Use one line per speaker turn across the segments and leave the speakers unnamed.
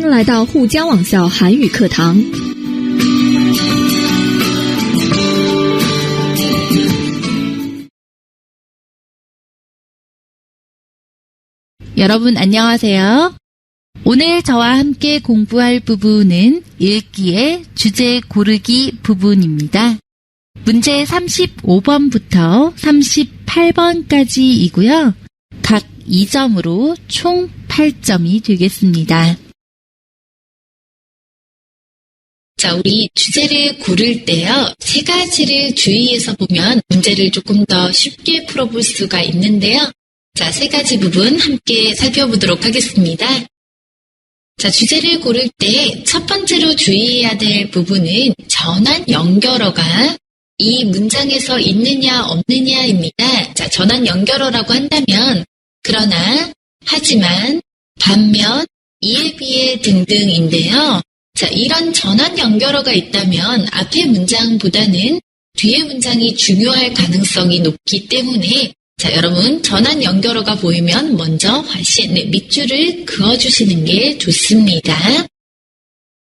迎来到沪江网校韩语课堂。
여러분 안녕하세요. 오늘 저와 함께 공부할 부분은 읽기의 주제 고르기 부분입니다. 문제 35번부터 38번까지이고요. 각 2점으로 총 8점이 되겠습니다.
자, 우리 주제를 고를 때요. 세 가지를 주의해서 보면 문제를 조금 더 쉽게 풀어볼 수가 있는데요. 자, 세 가지 부분 함께 살펴보도록 하겠습니다. 자, 주제를 고를 때 첫 번째로 주의해야 될 부분은 전환 연결어가 이 문장에서 있느냐 없느냐입니다. 자, 전환 연결어라고 한다면 그러나, 하지만, 반면, 이에 비해 등등인데요. 자, 이런 전환 연결어가 있다면 앞의 문장보다는 뒤의 문장이 중요할 가능성이 높기 때문에 자, 여러분 전환 연결어가 보이면 먼저 화시의 밑줄을 그어주시는 게 좋습니다.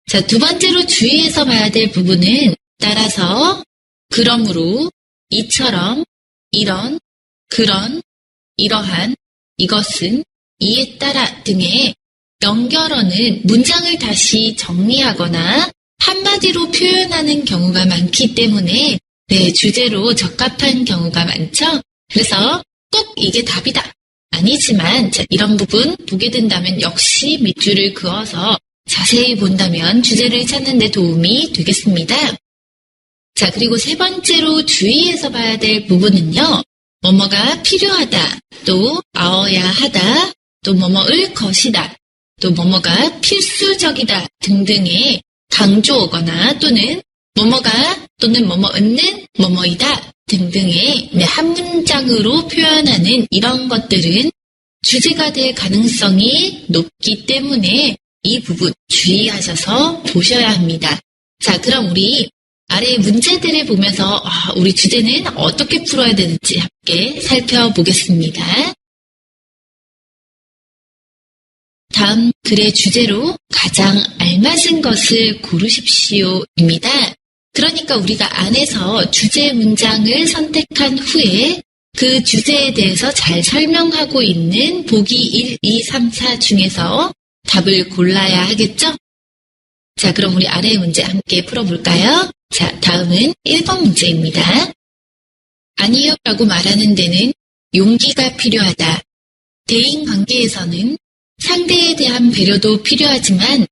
자, 두 번째로 주의해서 봐야 될 부분은 따라서, 그러므로, 이처럼, 이런, 그런, 이러한, 이것은, 이에 따라 등의 연결어는 문장을 다시 정리하거나 한마디로 표현하는 경우가 많기 때문에 주제로 적합한 경우가 많죠. 그래서 꼭 이게 답이다. 아니지만 이런 부분 보게 된다면 역시 밑줄을 그어서 자세히 본다면 주제를 찾는 데 도움이 되겠습니다. 자, 그리고 세 번째로 주의해서 봐야 될 부분은요. 뭐뭐가 필요하다, 또 아어야 하다, 또 뭐뭐을 것이다, 또 뭐뭐가 필수적이다 등등의 강조어거나 또는 뭐뭐가 또는 뭐뭐는 뭐뭐이다 등등의 한 문장으로 표현하는 이런 것들은 주제가 될 가능성이 높기 때문에 이 부분 주의하셔서 보셔야 합니다. 자, 그럼 우리 아래 문제들을 보면서 우리 주제는 어떻게 풀어야 되는지 함께 살펴보겠습니다. 다음 글의 주제로 가장 알맞은 것을 고르십시오입니다. 그러니까 우리가 안에서 주제 문장을 선택한 후에 그 주제에 대해서 잘 설명하고 있는 보기 1, 2, 3, 4 중에서 답을 골라야 하겠죠? 자, 그럼 우리 아래의 문제 함께 풀어볼까요? 자, 다음은 1번 문제입니다. 아니요 라고 말하는 데는 용기가 필요하다. 대인관계에서는 상대에 대한 배려도 필요하지만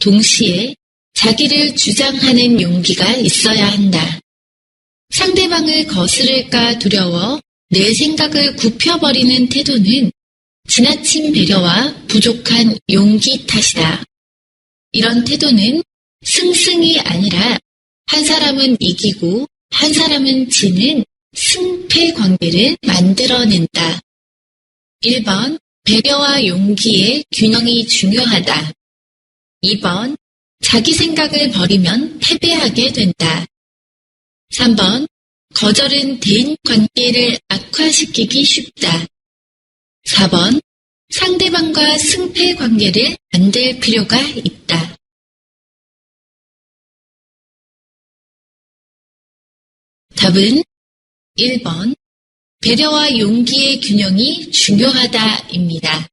동시에 자기를 주장하는 용기가 있어야 한다. 상대방을 거스를까 두려워 내 생각을 굽혀버리는 태도는 지나친 배려와 부족한 용기 탓이다. 이런 태도는 승승이 아니라 한 사람은 이기고 한 사람은 지는 승패 관계를 만들어낸다. 1번, 배려와 용기의 균형이 중요하다. 2번, 자기 생각을 버리면 패배하게 된다. 3번, 거절은 대인 관계를 악화시키기 쉽다. 4번, 상대방과 승패 관계를 만들 필요가 있다. 답은 1번, 배려와 용기의 균형이 중요하다입니다.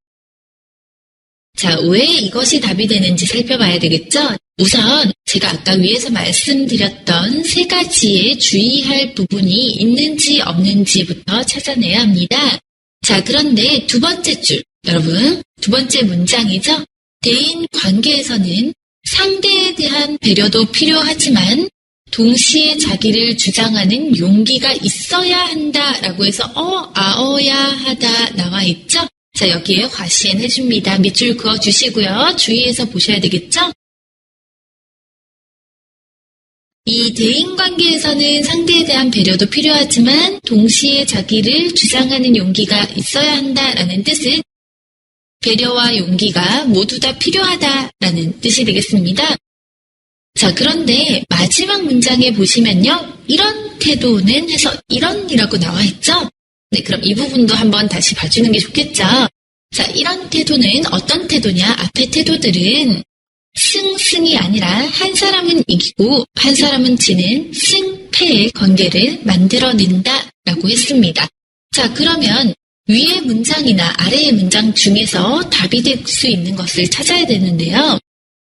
자, 왜 이것이 답이 되는지 살펴봐야 되겠죠? 우선 제가 아까 위에서 말씀드렸던 세 가지의 주의할 부분이 있는지 없는지부터 찾아내야 합니다. 자, 그런데 두 번째 줄, 여러분, 두 번째 문장이죠? 대인 관계에서는 상대에 대한 배려도 필요하지만 동시에 자기를 주장하는 용기가 있어야 한다라고 해서 아어야 하다 나와 있죠? 자, 여기에 화시엔 해줍니다. 밑줄 그어주시고요. 주의해서 보셔야 되겠죠? 이 대인관계에서는 상대에 대한 배려도 필요하지만 동시에 자기를 주장하는 용기가 있어야 한다라는 뜻은 배려와 용기가 모두 다 필요하다라는 뜻이 되겠습니다. 자, 그런데 마지막 문장에 보시면요. 이런 태도는 해서 이런이라고 나와 있죠? 네, 그럼 이 부분도 한번 다시 봐주는 게 좋겠죠? 자, 이런 태도는 어떤 태도냐? 앞의 태도들은 승승이 아니라 한 사람은 이기고 한 사람은 지는 승패의 관계를 만들어낸다라고 했습니다. 자, 그러면 위의 문장이나 아래의 문장 중에서 답이 될 수 있는 것을 찾아야 되는데요.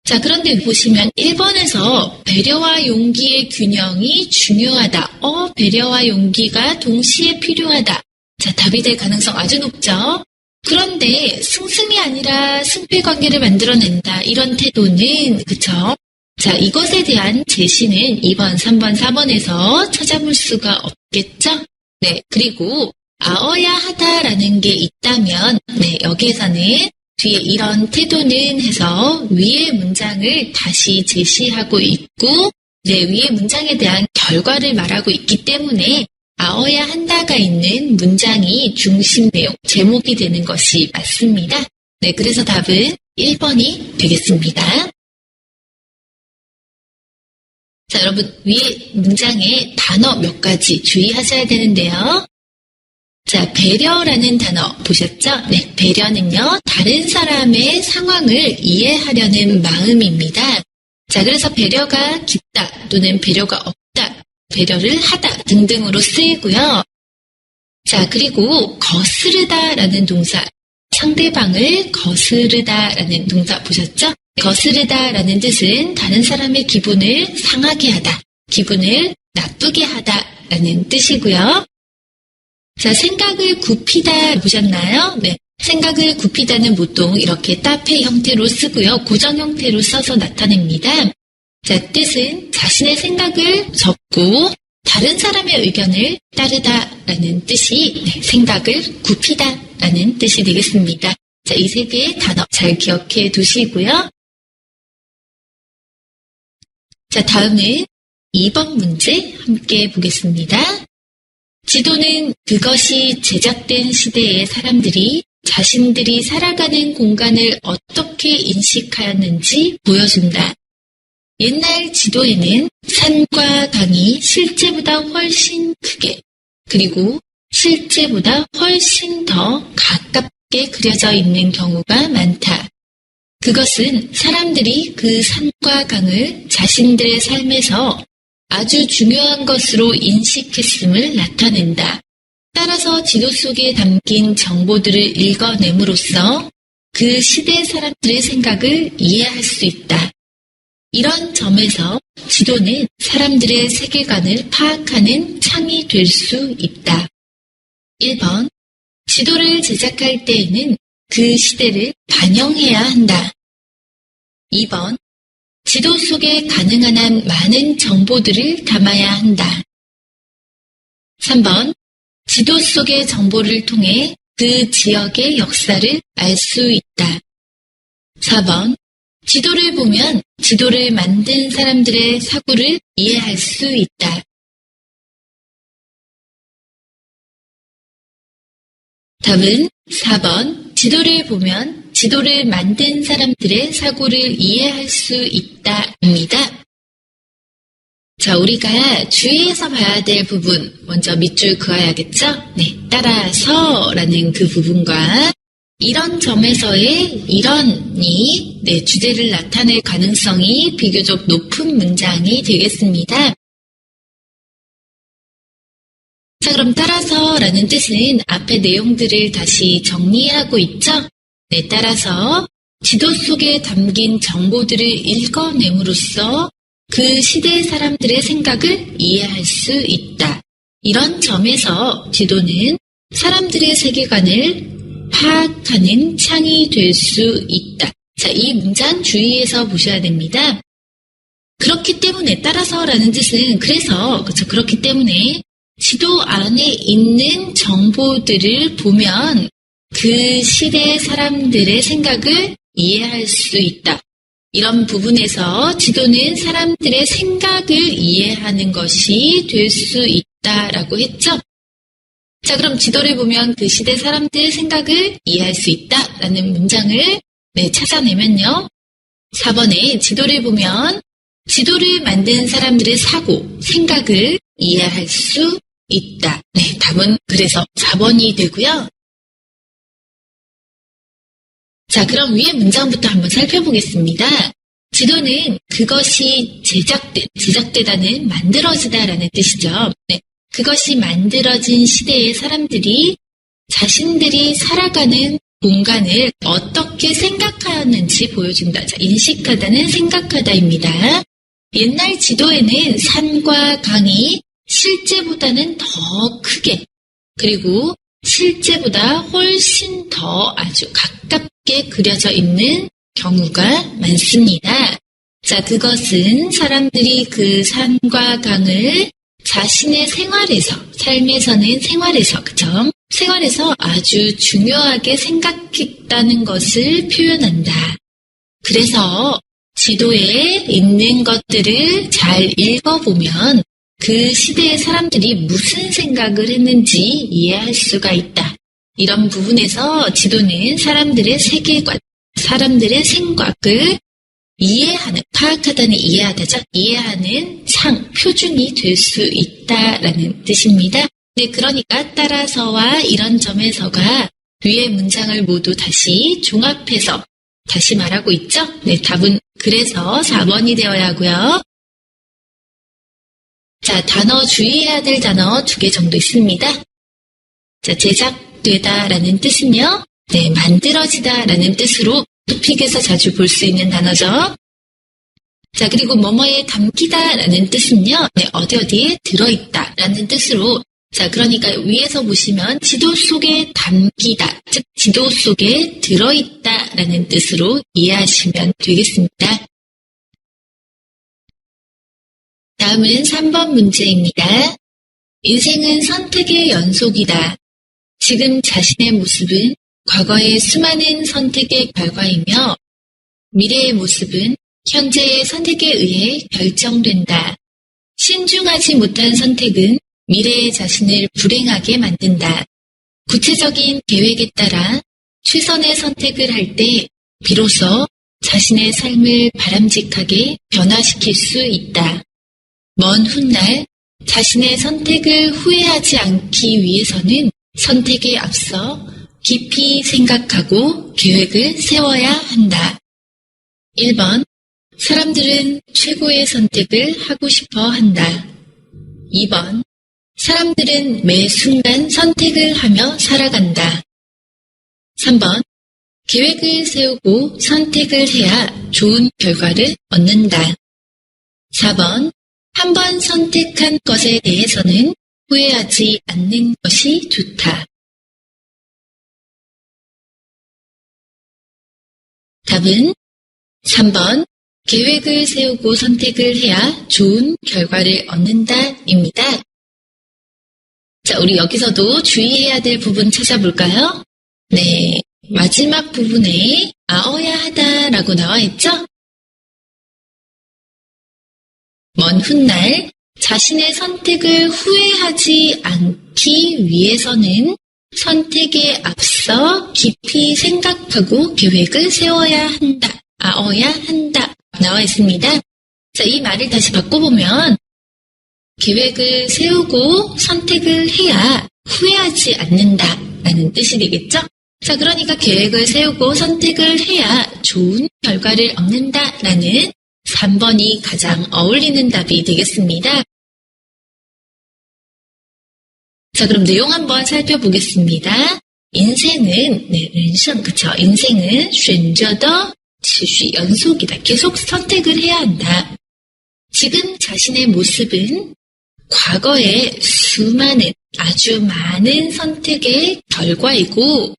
자, 그런데 보시면 1번에서 배려와 용기의 균형이 중요하다. 배려와 용기가 동시에 필요하다. 자, 답이 될 가능성 아주 높죠. 그런데 승승이 아니라 승패 관계를 만들어낸다. 이런 태도는 그쵸? 자, 이것에 대한 제시는 2번, 3번, 4번에서 찾아볼 수가 없겠죠? 네, 그리고 아어야 하다라는 게 있다면 네, 여기에서는 뒤에 이런 태도는 해서 위의 문장을 다시 제시하고 있고 네, 위의 문장에 대한 결과를 말하고 있기 때문에 아어야 한다가 있는 문장이 중심 내용, 제목이 되는 것이 맞습니다. 네, 그래서 답은 1번이 되겠습니다. 자, 여러분 위에 문장에 단어 몇 가지 주의하셔야 되는데요. 자, 배려라는 단어 보셨죠? 네, 배려는요, 다른 사람의 상황을 이해하려는 마음입니다. 자, 그래서 배려가 깊다 또는 배려가 없다, 배려를 하다 등등으로 쓰이고요. 자, 그리고 거스르다라는 동사, 상대방을 거스르다라는 동사 보셨죠? 거스르다라는 뜻은 다른 사람의 기분을 상하게 하다, 기분을 나쁘게 하다라는 뜻이고요. 자, 생각을 굽히다 보셨나요? 네. 생각을 굽히다는 보통 이렇게 따페 형태로 쓰고요. 고정 형태로 써서 나타냅니다. 자, 뜻은 자신의 생각을 접고 다른 사람의 의견을 따르다라는 뜻이 네, 생각을 굽히다라는 뜻이 되겠습니다. 자, 이 세 개의 단어 잘 기억해 두시고요. 자, 다음은 2번 문제 함께 보겠습니다. 지도는 그것이 제작된 시대의 사람들이 자신들이 살아가는 공간을 어떻게 인식하였는지 보여준다. 옛날 지도에는 산과 강이 실제보다 훨씬 크게, 그리고 실제보다 훨씬 더 가깝게 그려져 있는 경우가 많다. 그것은 사람들이 그 산과 강을 자신들의 삶에서 아주 중요한 것으로 인식했음을 나타낸다. 따라서 지도 속에 담긴 정보들을 읽어냄으로써 그 시대 사람들의 생각을 이해할 수 있다. 이런 점에서 지도는 사람들의 세계관을 파악하는 창이 될 수 있다. 1번, 지도를 제작할 때에는 그 시대를 반영해야 한다. 2번, 지도 속에 가능한 한 많은 정보들을 담아야 한다. 3번, 지도 속의 정보를 통해 그 지역의 역사를 알 수 있다. 4번, 지도를 보면 지도를 만든 사람들의 사고를 이해할 수 있다. 답은 4번, 지도를 보면 지도를 만든 사람들의 사고를 이해할 수 있다입니다. 자, 우리가 주의해서 봐야 될 부분 먼저 밑줄 그어야겠죠? 네, 따라서라는 그 부분과 이런 점에서의 이런이 네, 주제를 나타낼 가능성이 비교적 높은 문장이 되겠습니다. 자, 그럼 따라서라는 뜻은 앞의 내용들을 다시 정리하고 있죠? 네, 따라서 지도 속에 담긴 정보들을 읽어냄으로써 그 시대 사람들의 생각을 이해할 수 있다. 이런 점에서 지도는 사람들의 세계관을 파악하는 창이 될 수 있다. 자, 이 문장 주의해서 보셔야 됩니다. 그렇기 때문에 따라서라는 뜻은 그래서 그렇기 때문에 지도 안에 있는 정보들을 보면 그 시대 사람들의 생각을 이해할 수 있다. 이런 부분에서 지도는 사람들의 생각을 이해하는 것이 될 수 있다라고 했죠. 자, 그럼 지도를 보면 그 시대 사람들의 생각을 이해할 수 있다라는 문장을 찾아내면요. 4번에 지도를 보면 지도를 만든 사람들의 사고, 생각을 이해할 수 있다. 네, 답은 그래서 4번이 되고요. 자, 그럼 위의 문장부터 한번 살펴보겠습니다. 지도는 그것이 제작되다는 만들어지다라는 뜻이죠. 네. 그것이 만들어진 시대의 사람들이 자신들이 살아가는 공간을 어떻게 생각하는지 보여준다. 자, 인식하다는 생각하다입니다. 옛날 지도에는 산과 강이 실제보다는 더 크게, 그리고 실제보다 훨씬 더 아주 가깝게 그려져 있는 경우가 많습니다. 자, 그것은 사람들이 그 산과 강을 자신의 삶에서는 그쵸? 생활에서 아주 중요하게 생각했다는 것을 표현한다. 그래서 지도에 있는 것들을 잘 읽어보면 그 시대의 사람들이 무슨 생각을 했는지 이해할 수가 있다. 이런 부분에서 지도는 사람들의 세계관, 사람들의 생각을 파악하다는 이해하다죠. 이해하는 표준이 될 수 있다라는 뜻입니다. 네, 그러니까 따라서와 이런 점에서가 위의 문장을 모두 다시 종합해서 다시 말하고 있죠. 네, 답은 그래서 4번이 되어야 하고요. 자, 주의해야 될 단어 2개 정도 있습니다. 자, 제작되다라는 뜻은요. 네, 만들어지다라는 뜻으로 토픽에서 자주 볼 수 있는 단어죠. 자, 그리고 뭐뭐에 담기다라는 뜻은요. 네, 어디에 들어있다라는 뜻으로, 자, 그러니까 위에서 보시면 지도 속에 담기다, 즉 지도 속에 들어있다라는 뜻으로 이해하시면 되겠습니다. 다음은 3번 문제입니다. 인생은 선택의 연속이다. 지금 자신의 모습은 과거의 수많은 선택의 결과이며 미래의 모습은 현재의 선택에 의해 결정된다. 신중하지 못한 선택은 미래의 자신을 불행하게 만든다. 구체적인 계획에 따라 최선의 선택을 할 때 비로소 자신의 삶을 바람직하게 변화시킬 수 있다. 먼 훗날 자신의 선택을 후회하지 않기 위해서는 선택에 앞서 깊이 생각하고 계획을 세워야 한다. 1번, 사람들은 최고의 선택을 하고 싶어 한다. 2번, 사람들은 매 순간 선택을 하며 살아간다. 3번, 계획을 세우고 선택을 해야 좋은 결과를 얻는다. 4번, 한 번 선택한 것에 대해서는 후회하지 않는 것이 좋다. 답은 3번, 계획을 세우고 선택을 해야 좋은 결과를 얻는다입니다. 자, 우리 여기서도 주의해야 될 부분 찾아볼까요? 네, 마지막 부분에 아어야 하다라고 나와 있죠? 먼 훗날 자신의 선택을 후회하지 않기 위해서는 선택에 앞서 깊이 생각하고 계획을 세워야 한다. 아어야 한다. 나와 있습니다. 자, 이 말을 다시 바꿔보면 계획을 세우고 선택을 해야 후회하지 않는다라는 뜻이 되겠죠? 자, 그러니까 계획을 세우고 선택을 해야 좋은 결과를 얻는다라는 3번이 가장 어울리는 답이 되겠습니다. 자, 그럼 내용 한번 살펴보겠습니다. 인생은,人生, 그쵸? 인생은 选择的持续 연속이다. 계속 선택을 해야 한다. 지금 자신의 모습은 과거의 수많은, 아주 많은 선택의 결과이고,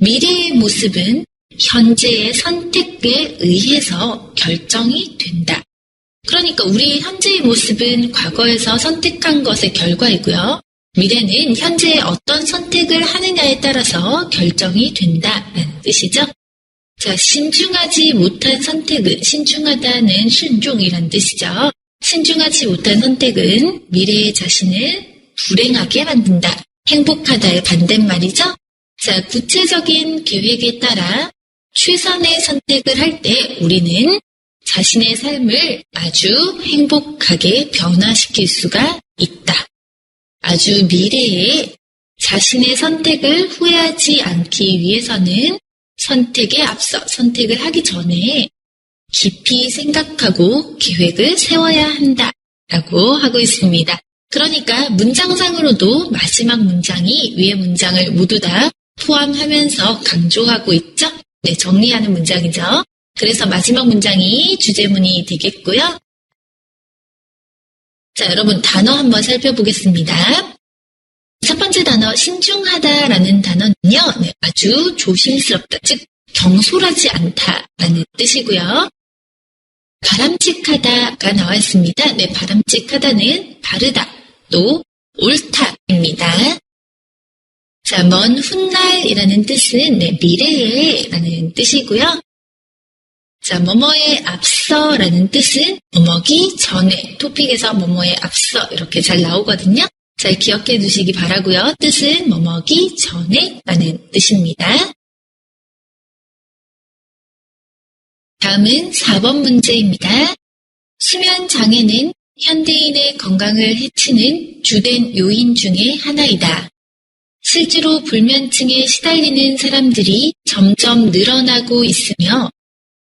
미래의 모습은 현재의 선택에 의해서 결정이 된다. 그러니까 우리 현재의 모습은 과거에서 선택한 것의 결과이고요. 미래는 현재의 어떤 선택을 하느냐에 따라서 결정이 된다는 뜻이죠. 자, 신중하지 못한 선택은, 신중하다는 신중이란 뜻이죠. 신중하지 못한 선택은 미래의 자신을 불행하게 만든다. 행복하다의 반대말이죠. 자, 구체적인 계획에 따라 최선의 선택을 할 때 우리는 자신의 삶을 아주 행복하게 변화시킬 수가 있다. 아주 미래에 자신의 선택을 후회하지 않기 위해서는 선택에 앞서, 선택을 하기 전에 깊이 생각하고 계획을 세워야 한다라고 하고 있습니다. 그러니까 문장상으로도 마지막 문장이 위의 문장을 모두 다 포함하면서 강조하고 있죠. 네, 정리하는 문장이죠. 그래서 마지막 문장이 주제문이 되겠고요. 자, 여러분 단어 한번 살펴보겠습니다. 첫 번째 단어 신중하다라는 단어는요. 네, 아주 조심스럽다, 즉 경솔하지 않다라는 뜻이고요. 바람직하다가 나와 있습니다. 네, 바람직하다는 바르다, 또 옳다입니다. 자, 먼 훗날이라는 뜻은 네, 미래에라는 뜻이고요. 자, 뭐뭐에 앞서라는 뜻은 뭐뭐기 전에, 토픽에서 뭐뭐에 앞서 이렇게 잘 나오거든요. 잘 기억해 두시기 바라고요. 뜻은 뭐뭐기 전에라는 뜻입니다. 다음은 4번 문제입니다. 수면 장애는 현대인의 건강을 해치는 주된 요인 중에 하나이다. 실제로 불면증에 시달리는 사람들이 점점 늘어나고 있으며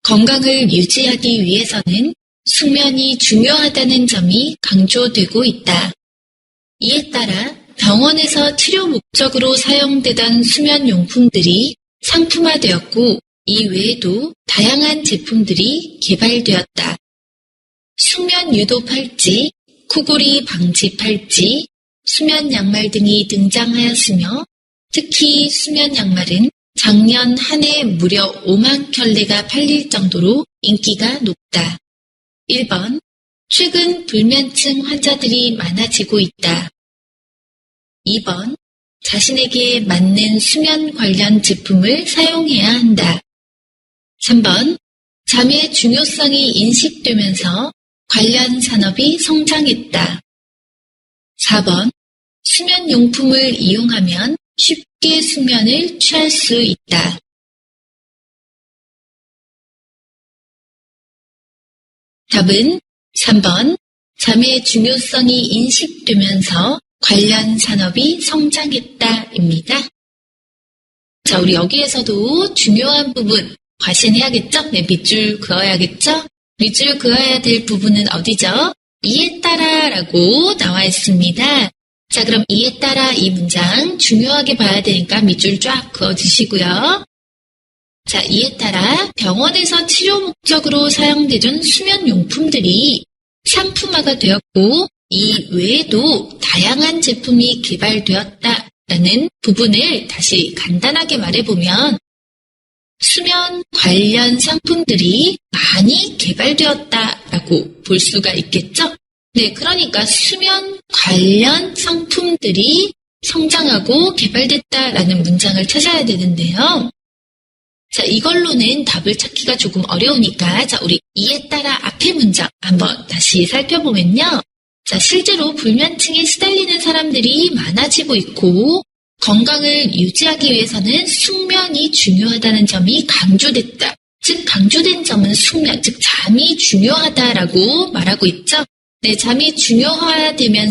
건강을 유지하기 위해서는 숙면이 중요하다는 점이 강조되고 있다. 이에 따라 병원에서 치료 목적으로 사용되던 수면용품들이 상품화되었고 이 외에도 다양한 제품들이 개발되었다. 숙면 유도 팔찌, 코골이 방지 팔찌, 수면 양말 등이 등장하였으며 특히 수면 양말은 작년 한 해 무려 5만 켤레가 팔릴 정도로 인기가 높다. 1번, 최근 불면증 환자들이 많아지고 있다. 2번, 자신에게 맞는 수면 관련 제품을 사용해야 한다. 3번, 잠의 중요성이 인식되면서 관련 산업이 성장했다. 4번, 수면용품을 이용하면 쉽게 수면을 취할 수 있다. 답은 3번, 잠의 중요성이 인식되면서 관련 산업이 성장했다입니다. 자, 우리 여기에서도 중요한 부분 과신해야겠죠? 네, 밑줄 그어야겠죠? 밑줄 그어야 될 부분은 어디죠? 이에 따라라고 나와 있습니다. 자, 그럼 이에 따라 이 문장 중요하게 봐야 되니까 밑줄 쫙 그어주시고요. 자, 이에 따라 병원에서 치료 목적으로 사용되던 수면용품들이 상품화가 되었고 이 외에도 다양한 제품이 개발되었다라는 부분을 다시 간단하게 말해보면 수면 관련 상품들이 많이 개발되었다라고 볼 수가 있겠죠? 네, 그러니까 수면 관련 상품들이 성장하고 개발됐다라는 문장을 찾아야 되는데요. 자, 이걸로는 답을 찾기가 조금 어려우니까 자, 우리 이에 따라 앞의 문장 한번 다시 살펴보면요. 자, 실제로 불면증에 시달리는 사람들이 많아지고 있고 건강을 유지하기 위해서는 숙면이 중요하다는 점이 강조됐다. 즉 강조된 점은 숙면, 즉 잠이 중요하다라고 말하고 있죠. 네, 잠이 중요하다는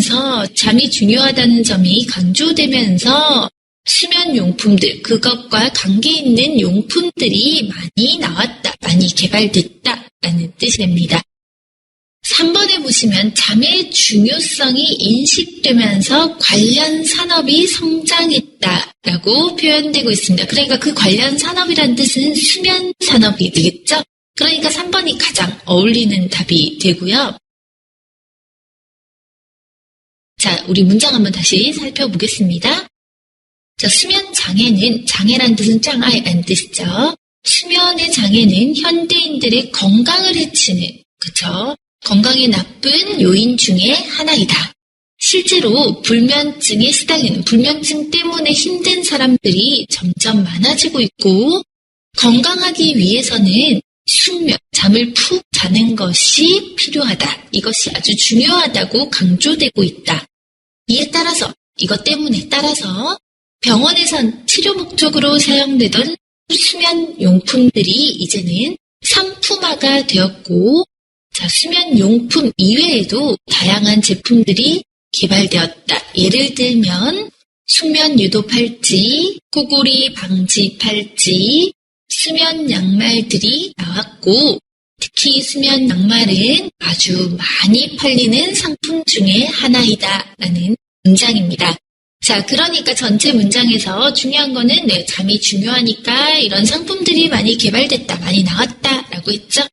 점이 강조되면서 수면용품들, 그것과 관계 있는 용품들이 많이 나왔다, 많이 개발됐다라는 뜻이 됩니다. 3번에 보시면 잠의 중요성이 인식되면서 관련 산업이 성장했다라고 표현되고 있습니다. 그러니까 그 관련 산업이라는 뜻은 수면 산업이 되겠죠? 그러니까 3번이 가장 어울리는 답이 되고요. 자, 우리 문장 한번 다시 살펴보겠습니다. 자, 수면 장애는, 장애란 뜻은 짱아이라는 뜻이죠. 수면의 장애는 현대인들의 건강을 해치는, 그쵸? 건강에 나쁜 요인 중에 하나이다. 실제로 불면증에 시달리는, 불면증 때문에 힘든 사람들이 점점 많아지고 있고 건강하기 위해서는 숙면, 잠을 푹 자는 것이 필요하다. 이것이 아주 중요하다고 강조되고 있다. 이에 따라서, 이것 때문에 따라서 병원에선 치료 목적으로 사용되던 수면 용품들이 이제는 상품화가 되었고 자, 수면 용품 이외에도 다양한 제품들이 개발되었다. 예를 들면 숙면 유도 팔찌, 코골이 방지 팔찌, 수면 양말들이 나왔고 특히 수면 양말은 아주 많이 팔리는 상품 중에 하나이다 라는 문장입니다. 자, 그러니까 전체 문장에서 중요한 거는 잠이 중요하니까 이런 상품들이 많이 개발됐다, 많이 나왔다 라고 했죠.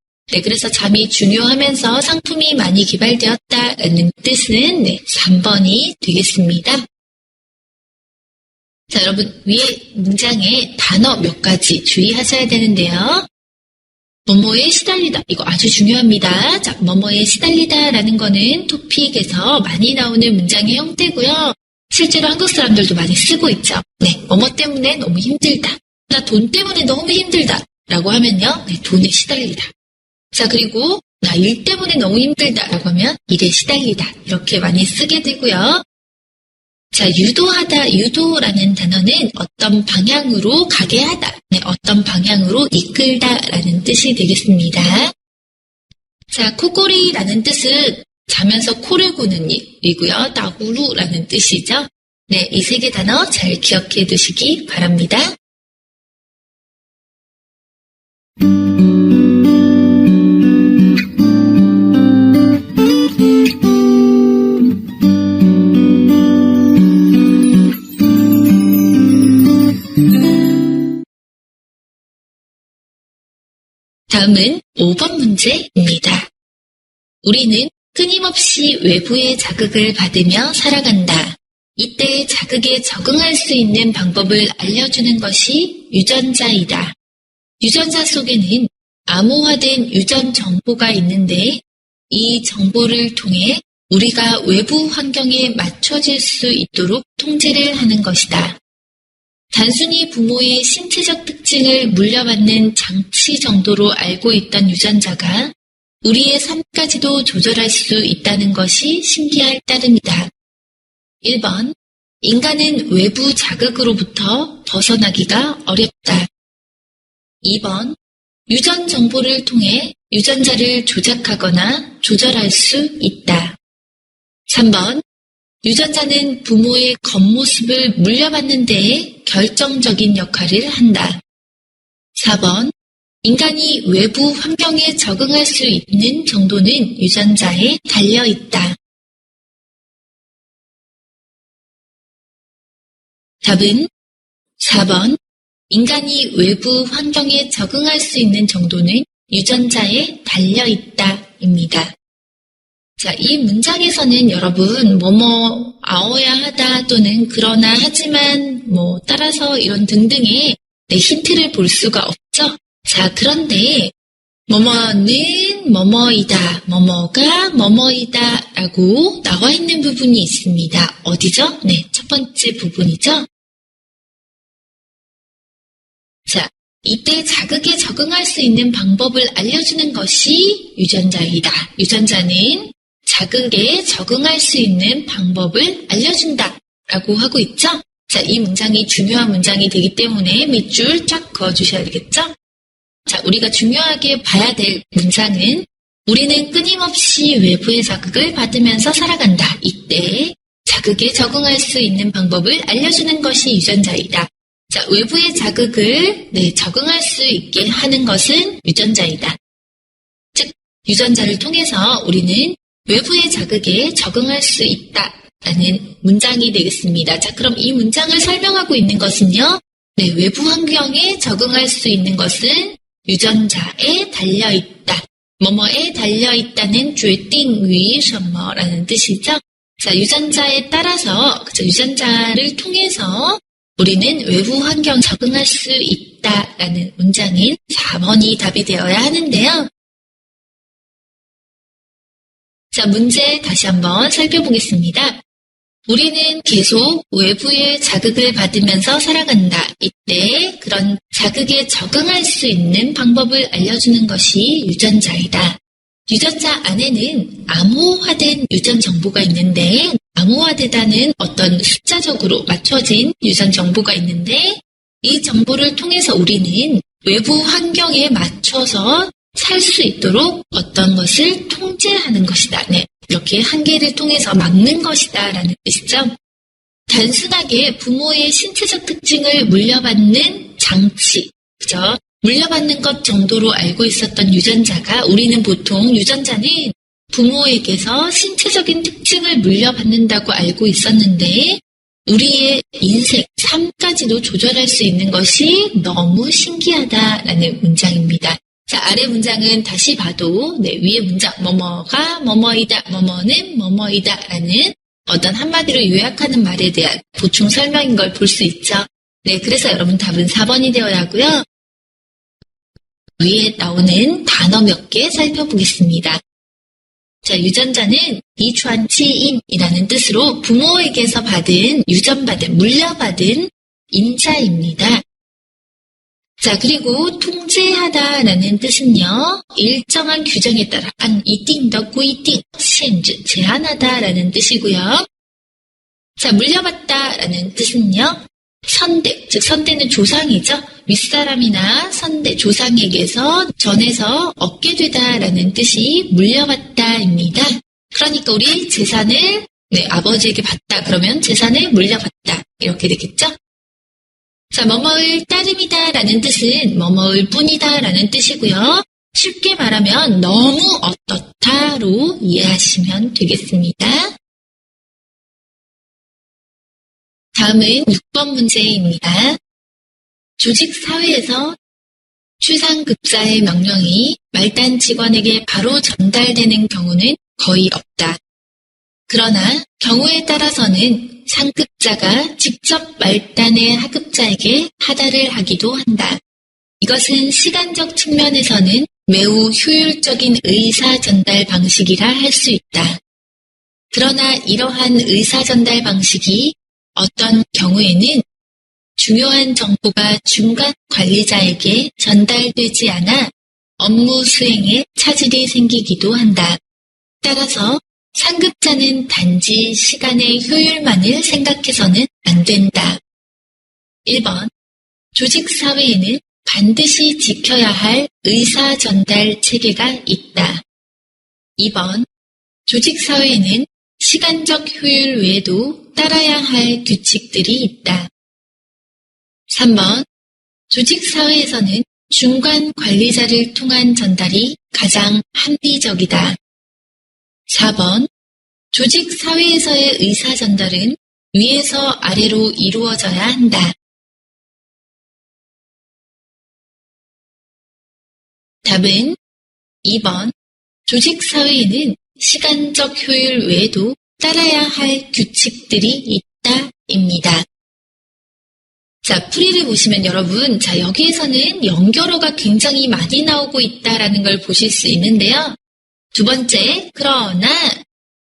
그래서 잠이 중요하면서 상품이 많이 개발되었다 라는 뜻은 3번이 되겠습니다. 자, 여러분 위에 문장에 단어 몇 가지 주의하셔야 되는데요. 뭐뭐에 시달리다. 이거 아주 중요합니다. 자, 뭐뭐에 시달리다 라는 거는 토픽에서 많이 나오는 문장의 형태고요. 실제로 한국 사람들도 많이 쓰고 있죠. 뭐뭐 때문에 너무 힘들다. 나 돈 때문에 너무 힘들다. 라고 하면요. 돈에 시달리다. 자, 그리고 나 일 때문에 너무 힘들다. 라고 하면 일에 시달리다. 이렇게 많이 쓰게 되고요. 자, 유도하다, 유도라는 단어는 어떤 방향으로 가게 하다, 어떤 방향으로 이끌다 라는 뜻이 되겠습니다. 자, 코골이라는 뜻은 자면서 코를 고는 일이고요. 나구루라는 뜻이죠. 이 3개 단어 잘 기억해 두시기 바랍니다. 다음은 5번 문제입니다. 우리는 끊임없이 외부의 자극을 받으며 살아간다. 이때 자극에 적응할 수 있는 방법을 알려주는 것이 유전자이다. 유전자 속에는 암호화된 유전 정보가 있는데 이 정보를 통해 우리가 외부 환경에 맞춰질 수 있도록 통제를 하는 것이다. 단순히 부모의 신체적 특징을 물려받는 장치 정도로 알고 있던 유전자가 우리의 삶까지도 조절할 수 있다는 것이 신기할 따름이다. 1번, 인간은 외부 자극으로부터 벗어나기가 어렵다. 2번, 유전 정보를 통해 유전자를 조작하거나 조절할 수 있다. 3번, 유전자는 부모의 겉모습을 물려받는 데에 결정적인 역할을 한다. 4번, 인간이 외부 환경에 적응할 수 있는 정도는 유전자에 달려있다. 답은 4번, 인간이 외부 환경에 적응할 수 있는 정도는 유전자에 달려있다입니다. 자, 이 문장에서는 여러분 뭐뭐 아어야 하다 또는 그러나 하지만 따라서 이런 등등의 힌트를 볼 수가 없죠. 자, 그런데 뭐뭐는 뭐뭐이다, 뭐뭐가 뭐뭐이다 라고 나와 있는 부분이 있습니다. 어디죠? 첫 번째 부분이죠. 자, 이때 자극에 적응할 수 있는 방법을 알려주는 것이 유전자이다. 유전자는 자극에 적응할 수 있는 방법을 알려준다 라고 하고 있죠. 자, 이 문장이 중요한 문장이 되기 때문에 밑줄 쫙 그어주셔야 되겠죠. 자, 우리가 중요하게 봐야 될 문장은 우리는 끊임없이 외부의 자극을 받으면서 살아간다. 이때 자극에 적응할 수 있는 방법을 알려주는 것이 유전자이다. 자, 외부의 자극을 적응할 수 있게 하는 것은 유전자이다. 즉, 유전자를 통해서 우리는 외부의 자극에 적응할 수 있다라는 문장이 되겠습니다. 자, 그럼 이 문장을 설명하고 있는 것은요. 외부 환경에 적응할 수 있는 것은 유전자에 달려있다. 뭐뭐에 달려있다는决定于什么라는 뜻이죠. 자, 유전자에 따라서, 유전자를 통해서 우리는 외부 환경 적응할 수 있다라는 문장인 4번이 답이 되어야 하는데요. 자, 문제 다시 한번 살펴보겠습니다. 우리는 계속 외부의 자극을 받으면서 살아간다. 이때 그런 자극에 적응할 수 있는 방법을 알려주는 것이 유전자이다. 유전자 안에는 암호화된 유전 정보가 있는데 암호화되다는 어떤 숫자적으로 맞춰진 유전 정보가 있는데 이 정보를 통해서 우리는 외부 환경에 맞춰서 살 수 있도록 어떤 것을 통제하는 것이다. 이렇게 한계를 통해서 막는 것이다 라는 뜻이죠. 단순하게 부모의 신체적 특징을 물려받는 장치, 그죠? 물려받는 것 정도로 알고 있었던 유전자가 우리는 보통 유전자는 부모에게서 신체적인 특징을 물려받는다고 알고 있었는데 우리의 인생, 삶까지도 조절할 수 있는 것이 너무 신기하다라는 문장입니다. 자, 아래 문장은 다시 봐도 위에 문장 뭐뭐가 뭐뭐이다, 뭐뭐는 뭐뭐이다 라는 어떤 한마디로 요약하는 말에 대한 보충 설명인 걸 볼 수 있죠. 그래서 여러분 답은 4번이 되어야 하고요. 위에 나오는 단어 몇 개 살펴보겠습니다. 자, 유전자는 이传基因이라는 뜻으로 부모에게서 받은, 물려받은 인자입니다. 자, 그리고 통제하다라는 뜻은요, 일정한 규정에 따라 안一定的规定, 限制, 제한하다라는 뜻이고요. 자, 물려받다라는 뜻은요, 선대, 즉 선대는 조상이죠. 윗사람이나 선대, 조상에게서 전해서 얻게 되다라는 뜻이 물려받다입니다. 그러니까 우리 재산을 아버지에게 받다 그러면 재산을 물려받다 이렇게 되겠죠. 자, 뭐뭐을 따름이다라는 뜻은 뭐뭐을 뿐이다라는 뜻이고요. 쉽게 말하면 너무 어떻다로 이해하시면 되겠습니다. 다음은 6번 문제입니다. 조직사회에서 최상급자의 명령이 말단 직원에게 바로 전달되는 경우는 거의 없다. 그러나 경우에 따라서는 상급자가 직접 말단의 하급자에게 하달을 하기도 한다. 이것은 시간적 측면에서는 매우 효율적인 의사 전달 방식이라 할 수 있다. 그러나 이러한 의사 전달 방식이 어떤 경우에는 중요한 정보가 중간 관리자에게 전달되지 않아 업무 수행에 차질이 생기기도 한다. 따라서 상급자는 단지 시간의 효율만을 생각해서는 안 된다. 1번, 조직사회에는 반드시 지켜야 할 의사 전달 체계가 있다. 2번, 조직사회에는 시간적 효율 외에도 따라야 할 규칙들이 있다. 3번, 조직사회에서는 중간 관리자를 통한 전달이 가장 합리적이다. 4번, 조직사회에서의 의사 전달은 위에서 아래로 이루어져야 한다. 답은 2번, 조직사회에는 시간적 효율 외에도 따라야 할 규칙들이 있다입니다. 자, 풀이를 보시면 여러분, 자, 여기에서는 연결어가 굉장히 많이 나오고 있다라는 걸 보실 수 있는데요. 두 번째, 그러나.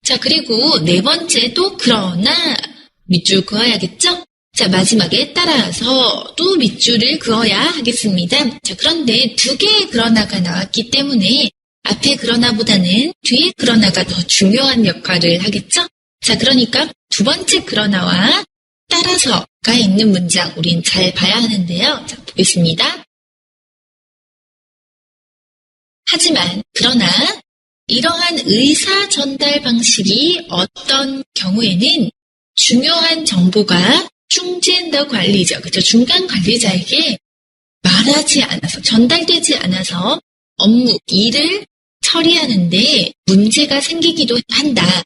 자, 그리고 네 번째 또 그러나 밑줄 그어야겠죠? 자, 마지막에 따라서 또 밑줄을 그어야 하겠습니다. 자, 그런데 두 개의 그러나가 나왔기 때문에 앞에 그러나보다는 뒤에 그러나가 더 중요한 역할을 하겠죠? 자, 그러니까 두 번째 그러나와 따라서가 있는 문장 우린 잘 봐야 하는데요. 자, 보겠습니다. 하지만 그러나 이러한 의사 전달 방식이 어떤 경우에는 중요한 정보가 중진더 관리자, 그죠? 중간 관리자에게 말하지 않아서, 전달되지 않아서 업무, 일을 처리하는데 문제가 생기기도 한다.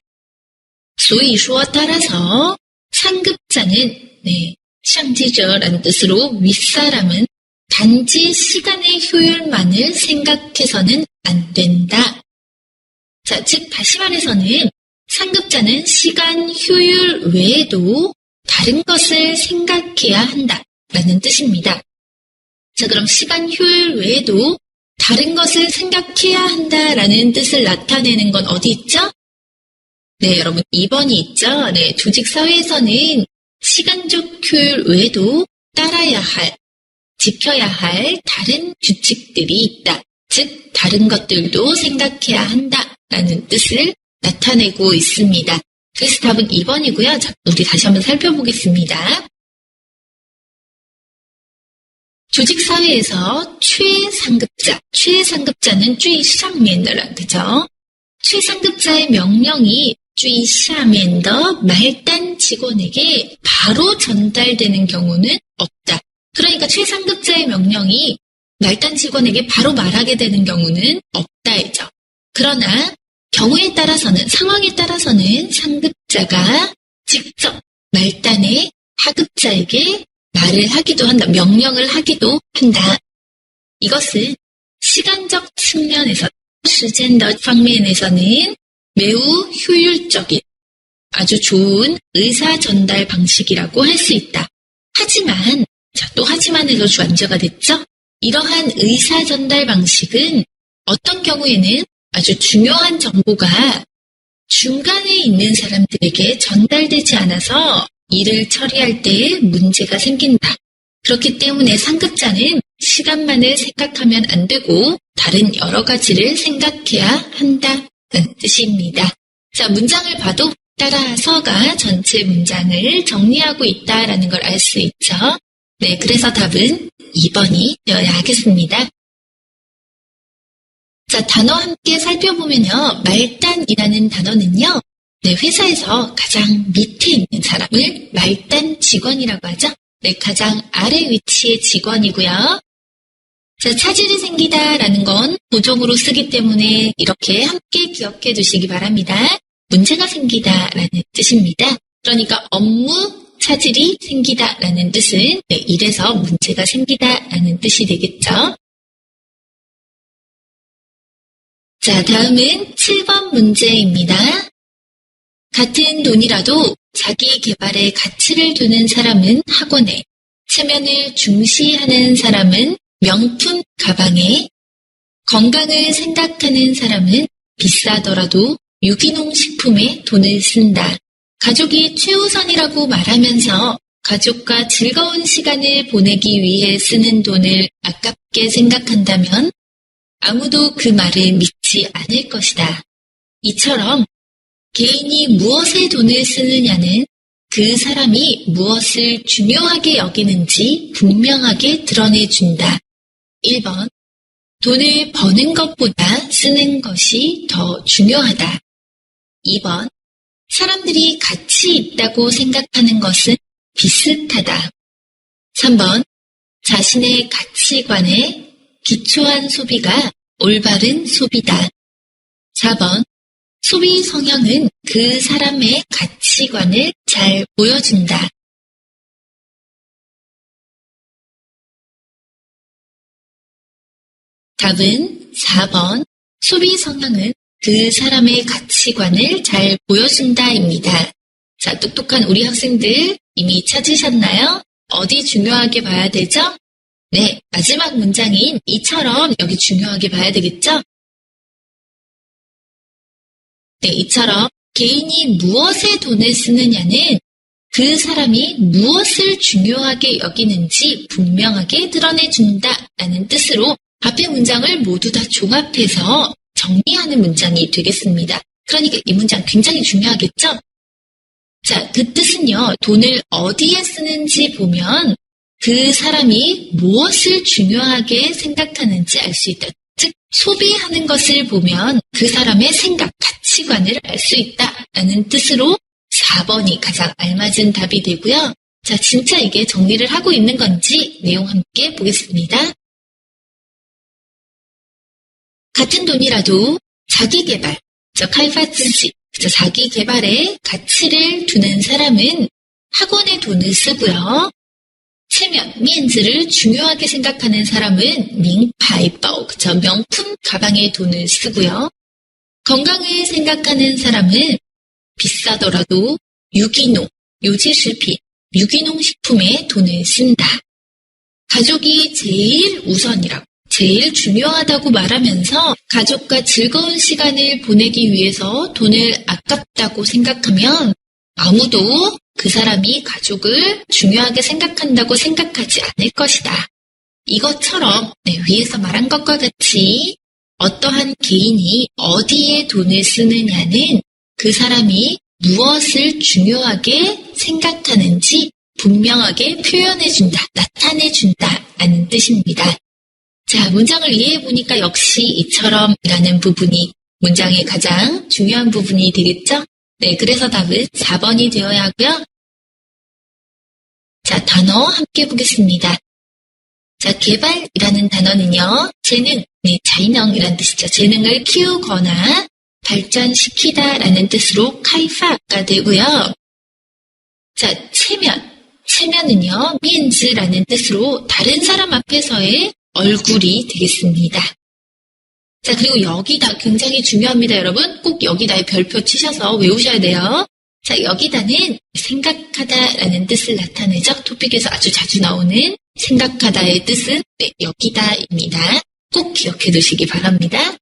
所以说 따라서 상급자는, 상지저라는 뜻으로 윗사람은 단지 시간의 효율만을 생각해서는 안 된다. 자, 즉 다시 말해서는 상급자는 시간 효율 외에도 다른 것을 생각해야 한다라는 뜻입니다. 자, 그럼 시간 효율 외에도 다른 것을 생각해야 한다라는 뜻을 나타내는 건 어디 있죠? 네, 여러분 2번이 있죠. 네, 조직사회에서는 시간적 효율 외에도 따라야 할, 지켜야 할 다른 규칙들이 있다. 즉, 다른 것들도 생각해야 한다라는 뜻을 나타내고 있습니다. 그래서 답은 2번이고요. 자, 우리 다시 한번 살펴보겠습니다. 조직사회에서 최상급자는 最上面的人, 그죠? 최상급자의 명령이 最下面的 말단 직원에게 바로 전달되는 경우는 없다. 그러니까 최상급자의 명령이 말단 직원에게 바로 말하게 되는 경우는 없다이죠. 그러나 경우에 따라서는, 상황에 따라서는 상급자가 직접 말단의 하급자에게 말을 하기도 한다, 명령을 하기도 한다. 이것은 시간적 측면에서, 시간적 방면에서는 매우 효율적인 아주 좋은 의사 전달 방식이라고 할 수 있다. 하지만, 또 하지만에서 주안자가 됐죠? 이러한 의사 전달 방식은 어떤 경우에는 아주 중요한 정보가 중간에 있는 사람들에게 전달되지 않아서 일을 처리할 때 문제가 생긴다. 그렇기 때문에 상급자는 시간만을 생각하면 안 되고 다른 여러 가지를 생각해야 한다는 뜻입니다. 자, 문장을 봐도 따라서가 전체 문장을 정리하고 있다라는 걸 알 수 있죠. 네, 그래서 답은 2번이 되어야 하겠습니다. 자, 단어 함께 살펴보면요. 말단이라는 단어는요. 네, 회사에서 가장 밑에 있는 사람을 말단 직원이라고 하죠. 네, 가장 아래 위치의 직원이고요. 자, 차질이 생기다라는 건 보종으로 쓰기 때문에 이렇게 함께 기억해 두시기 바랍니다. 문제가 생기다라는 뜻입니다. 그러니까 업무 차질이 생기다라는 뜻은 네, 일에서 문제가 생기다라는 뜻이 되겠죠. 자, 다음은 7번 문제입니다. 같은 돈이라도 자기 개발에 가치를 두는 사람은 학원에, 체면을 중시하는 사람은 명품 가방에, 건강을 생각하는 사람은 비싸더라도 유기농 식품에 돈을 쓴다. 가족이 최우선이라고 말하면서 가족과 즐거운 시간을 보내기 위해 쓰는 돈을 아깝게 생각한다면 아무도 그 말을 믿지 않을 것이다. 이처럼 개인이 무엇에 돈을 쓰느냐는 그 사람이 무엇을 중요하게 여기는지 분명하게 드러내준다. 1번, 돈을 버는 것보다 쓰는 것이 더 중요하다. 2번, 사람들이 가치 있다고 생각하는 것은 비슷하다. 3번, 자신의 가치관에 기초한 소비가 올바른 소비다. 4번, 소비 성향은 그 사람의 가치관을 잘 보여준다. 답은 4번, 소비 성향은 그 사람의 가치관을 잘 보여준다입니다. 자, 똑똑한 우리 학생들 이미 찾으셨나요? 어디 중요하게 봐야 되죠? 네, 마지막 문장인 이처럼 여기 중요하게 봐야 되겠죠? 네, 이처럼 개인이 무엇에 돈을 쓰느냐는 그 사람이 무엇을 중요하게 여기는지 분명하게 드러내준다라는 뜻으로 앞의 문장을 모두 다 종합해서 정리하는 문장이 되겠습니다. 그러니까 이 문장 굉장히 중요하겠죠? 자, 그 뜻은요, 돈을 어디에 쓰는지 보면 그 사람이 무엇을 중요하게 생각하는지 알 수 있다. 즉, 소비하는 것을 보면 그 사람의 생각, 가치관을 알 수 있다라는 뜻으로 4번이 가장 알맞은 답이 되고요. 자, 진짜 이게 정리를 하고 있는 건지 내용 함께 보겠습니다. 같은 돈이라도 자기 개발, 칼파츠시, 자기 개발에 가치를 두는 사람은 학원에 돈을 쓰고요. 체면, 면즈를 중요하게 생각하는 사람은 밍파이바오, 명품 가방에 돈을 쓰고요. 건강을 생각하는 사람은 비싸더라도 유기농, 요지식품, 유기농 식품에 돈을 쓴다. 가족이 제일 우선이라고, 제일 중요하다고 말하면서 가족과 즐거운 시간을 보내기 위해서 돈을 아깝다고 생각하면 아무도 그 사람이 가족을 중요하게 생각한다고 생각하지 않을 것이다. 이것처럼 위에서 말한 것과 같이 어떠한 개인이 어디에 돈을 쓰느냐는 그 사람이 무엇을 중요하게 생각하는지 분명하게 표현해준다, 나타내준다라는 뜻입니다. 자, 문장을 이해해보니까 역시 이처럼 라는 부분이 문장의 가장 중요한 부분이 되겠죠? 네, 그래서 답은 4번이 되어야 하고요. 자, 단어 함께 보겠습니다. 자, 개발이라는 단어는요, 재능, 자인형이라는 뜻이죠. 재능을 키우거나 발전시키다라는 뜻으로 카이파가 되고요. 자, 체면은요, 미엔즈라는 뜻으로 다른 사람 앞에서의 얼굴이 되겠습니다. 자, 그리고 여기다 굉장히 중요합니다, 여러분. 꼭 여기다에 별표 치셔서 외우셔야 돼요. 자, 여기다는 생각하다라는 뜻을 나타내죠. 토픽에서 아주 자주 나오는 생각하다의 뜻은 여기다입니다. 꼭 기억해 두시기 바랍니다.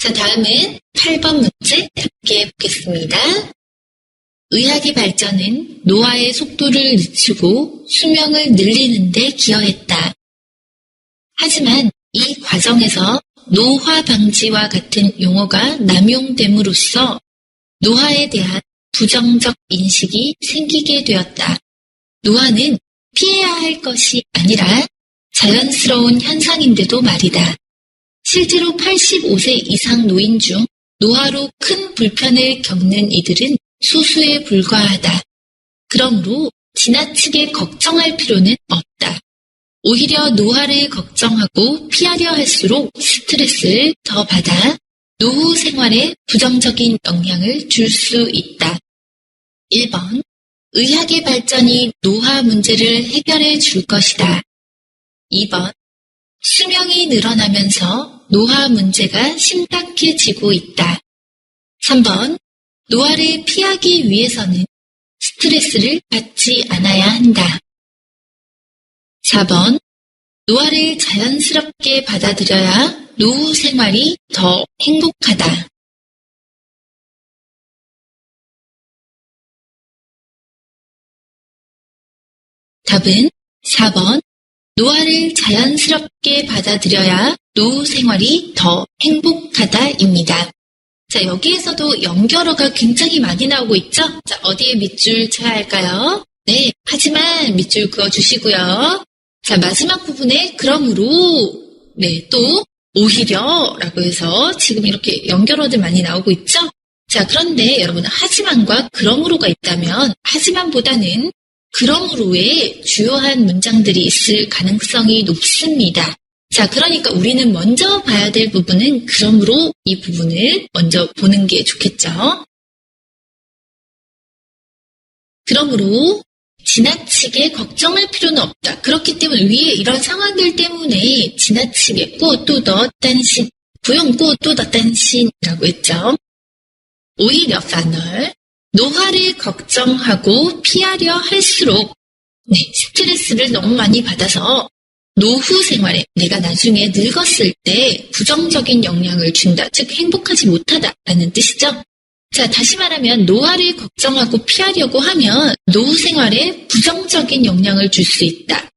자, 다음은 8번 문제 함께 보겠습니다. 의학의 발전은 노화의 속도를 늦추고 수명을 늘리는 데 기여했다. 하지만 이 과정에서 노화 방지와 같은 용어가 남용됨으로써 노화에 대한 부정적 인식이 생기게 되었다. 노화는 피해야 할 것이 아니라 자연스러운 현상인데도 말이다. 실제로 85세 이상 노인 중 노화로 큰 불편을 겪는 이들은 소수에 불과하다. 그러므로 지나치게 걱정할 필요는 없다. 오히려 노화를 걱정하고 피하려 할수록 스트레스를 더 받아 노후 생활에 부정적인 영향을 줄 수 있다. 1번. 의학의 발전이 노화 문제를 해결해 줄 것이다. 2번. 수명이 늘어나면서 노화 문제가 심각해지고 있다. 3번. 노화를 피하기 위해서는 스트레스를 받지 않아야 한다. 4번. 노화를 자연스럽게 받아들여야 노후 생활이 더 행복하다. 답은 4번. 노화를 자연스럽게 받아들여야 노후 생활이 더 행복하다입니다. 자, 여기에서도 연결어가 굉장히 많이 나오고 있죠? 자, 어디에 밑줄 쳐야 할까요? 네, 하지만 밑줄 그어주시고요. 자, 마지막 부분에 그러므로, 또 오히려 라고 해서 지금 이렇게 연결어들 많이 나오고 있죠? 자, 그런데 여러분, 하지만과 그러므로가 있다면 하지만보다는 그러므로의 주요한 문장들이 있을 가능성이 높습니다. 자, 그러니까 우리는 먼저 봐야 될 부분은 그러므로 이 부분을 먼저 보는 게 좋겠죠. 그러므로 지나치게 걱정할 필요는 없다. 그렇기 때문에 위에 이런 상황들 때문에 지나치게 또 더担心, 不用过多的担心이라고 했죠. 오히려 반을 노화를 걱정하고 피하려 할수록 스트레스를 너무 많이 받아서 노후 생활에 내가 나중에 늙었을 때 부정적인 영향을 준다. 즉 행복하지 못하다라는 뜻이죠. 자, 다시 말하면 노화를 걱정하고 피하려고 하면 노후 생활에 부정적인 영향을 줄 수 있다.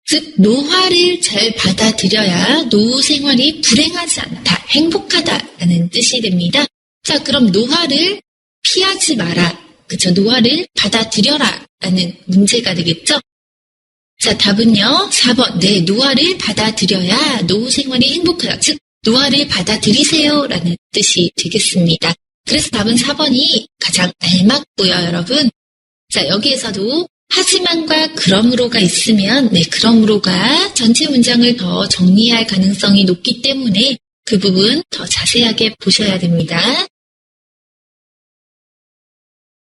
즉 노화를 잘 받아들여야 노후 생활이 불행하지 않다, 행복하다라는 뜻이 됩니다. 자, 그럼 노화를 피하지 마라. 그쵸? 노화를 받아들여라 라는 문제가 되겠죠? 자, 답은요. 4번. 네, 노화를 받아들여야 노후 생활이 행복하다. 즉, 노화를 받아들이세요 라는 뜻이 되겠습니다. 그래서 답은 4번이 가장 알맞고요, 여러분. 자, 여기에서도 하지만과 그러므로가 있으면 그러므로가 전체 문장을 더 정리할 가능성이 높기 때문에 그 부분 더 자세하게 보셔야 됩니다.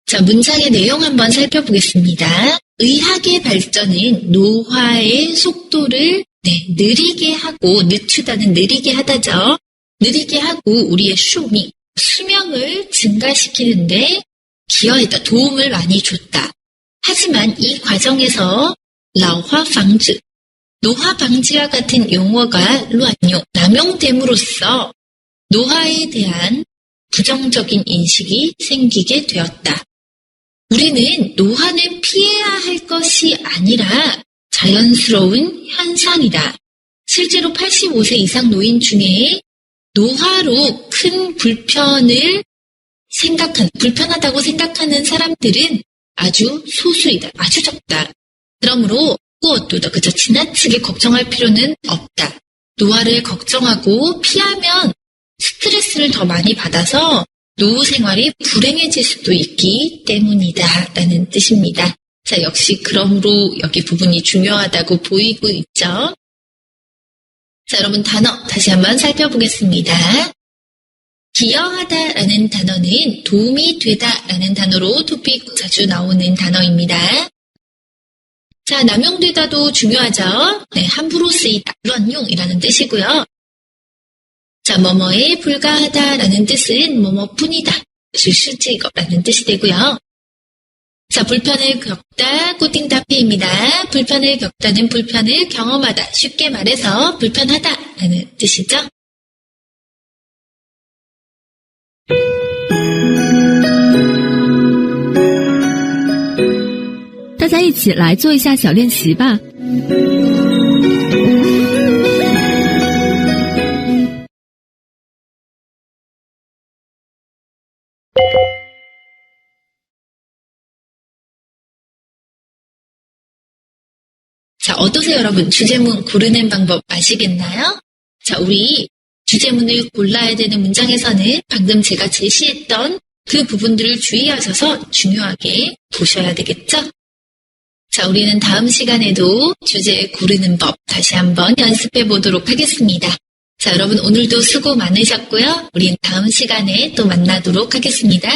자, 문장의 내용 한번 살펴보겠습니다. 의학의 발전은 노화의 속도를 느리게 하고, 늦추다는 느리게 하다죠. 느리게 하고 우리의 수명을 증가시키는데 기여했다, 도움을 많이 줬다. 하지만 이 과정에서 라화 방지, 노화 방지와 같은 용어가 남용됨으로써 노화에 대한 부정적인 인식이 생기게 되었다. 우리는 노화는 피해야 할 것이 아니라 자연스러운 현상이다. 실제로 85세 이상 노인 중에 노화로 큰 불편하다고 생각하는 사람들은 아주 소수이다. 아주 적다. 그러므로 그저 지나치게 걱정할 필요는 없다. 노화를 걱정하고 피하면 스트레스를 더 많이 받아서 노후 생활이 불행해질 수도 있기 때문이다 라는 뜻입니다. 자, 역시 그러므로 여기 부분이 중요하다고 보이고 있죠. 자, 여러분 단어 다시 한번 살펴보겠습니다. 기여하다라는 단어는 도움이 되다라는 단어로 토픽 자주 나오는 단어입니다. 자, 남용되다도 중요하죠. 네, 함부로 쓰이다,乱用이라는 뜻이고요. 자, 뭐뭐에 불과하다라는 뜻은 뭐뭐뿐이다, 是这个라는 뜻이 되고요. 자, 불편을 겪다, 꾸팅다피입니다. 불편을 겪다는 불편을 경험하다, 쉽게 말해서 불편하다라는 뜻이죠.
大家一起来做一下小练习吧。
자, 어떠세요, 여러분? 주제문 고르는 방법 아시겠나요? 자, 우리 주제문을 골라야 되는 문장에서는 방금 제가 제시했던 그 부분들을 주의하셔서 중요하게 보셔야 되겠죠? 자, 우리는 다음 시간에도 주제 고르는 법 다시 한번 연습해 보도록 하겠습니다. 자, 여러분 오늘도 수고 많으셨고요. 우린 다음 시간에 또 만나도록 하겠습니다.